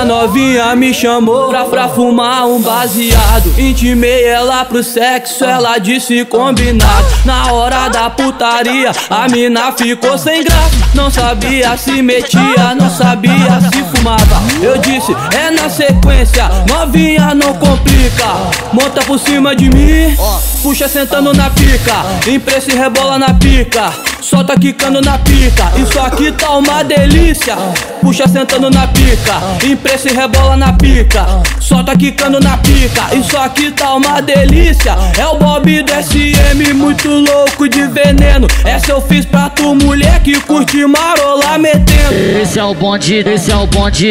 A novinha me chamou pra fumar um baseado. Intimei ela pro sexo, ela disse combinado. Na hora da putaria, a mina ficou sem graça. Não sabia se metia, não sabia se fumava. Eu disse, é na sequência, novinha não complica. Monta por cima de mim, puxa sentando na pica. Impressa e rebola na pica, solta quicando na pica. Isso aqui tá uma delícia. Puxa sentando na pica, impressa e rebola na pica, solta quicando na pica. Isso aqui tá uma delícia. É o Bob do SM, muito louco de veneno. Essa eu fiz pra tu, mulher que curte marolar metendo. Esse é o bonde,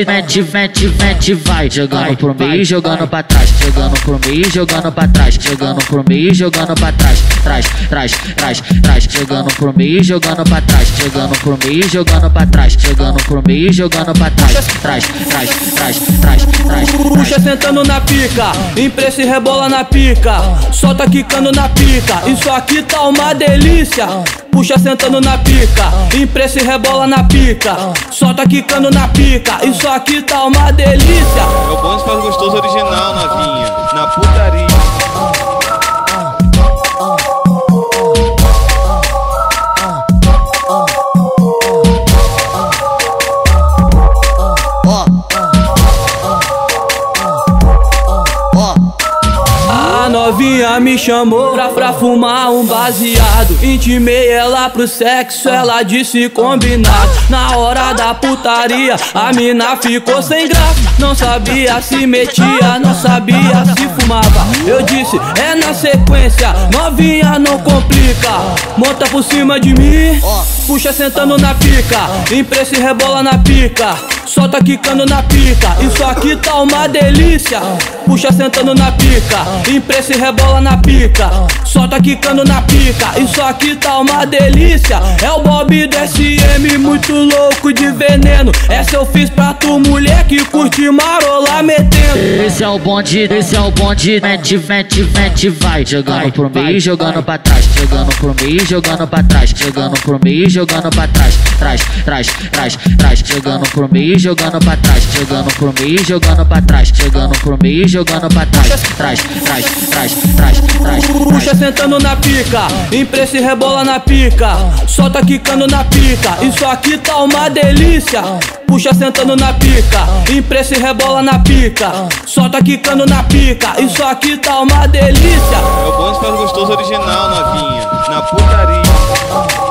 mete, mete, mete, vai. Jogando pro meio, jogando pra trás. Jogando pro meio, jogando pra trás. Jogando pro meio, jogando pra trás. Trás, trás, trás, trás. Jogando pro meio, jogando pra trás. Jogando pro meio, jogando pra trás. Jogando pro meio, jogando pra trás. Trás, trás, trás, trás, trás. Puxa sentando na pica, impressa e rebola na pica, solta quicando na pica. Isso aqui tá uma delícia. Puxa sentando na pica, impressa e rebola na pica, solta quicando na pica. Isso aqui tá uma delícia. É o bonde faz gostoso original, novinha, na putaria. A novinha me chamou pra fumar um baseado. Intimei ela pro sexo, ela disse combinado. Na hora da putaria, a mina ficou sem graça. Não sabia se metia, não sabia se fumava. Eu disse, é na sequência, novinha não complica. Monta por cima de mim, puxa sentando na pica. Impressa e rebola na pica, solta quicando na pica. Isso aqui tá uma delícia. Puxa sentando na pica, impressa e rebola na pica, solta quicando na pica. Isso aqui tá uma delícia. É o Bob do SM, muito louco de veneno. Essa eu fiz pra tu, mulher que curte marolar metendo. Esse é o bonde, mete, mete, mete, vai. Jogando pro meio, jogando pra trás. Jogando pro meio, jogando pra trás. Jogando pro meio, jogando pra trás. Trás, trás, trás, trás. Jogando pro meio, jogando pra trás. Jogando pro meio, jogando pra trás. Jogando pro meio, jogando pra trás. Trás, trás, trás, trás, trás. Puxa sentando na pica, impressa e rebola na pica, solta quicando na pica. Isso aqui tá uma delícia. Puxa sentando na pica, impressa e rebola na pica, solta quicando na pica. Isso aqui tá uma delícia. É o bonde faz gostoso original, novinha, na putaria.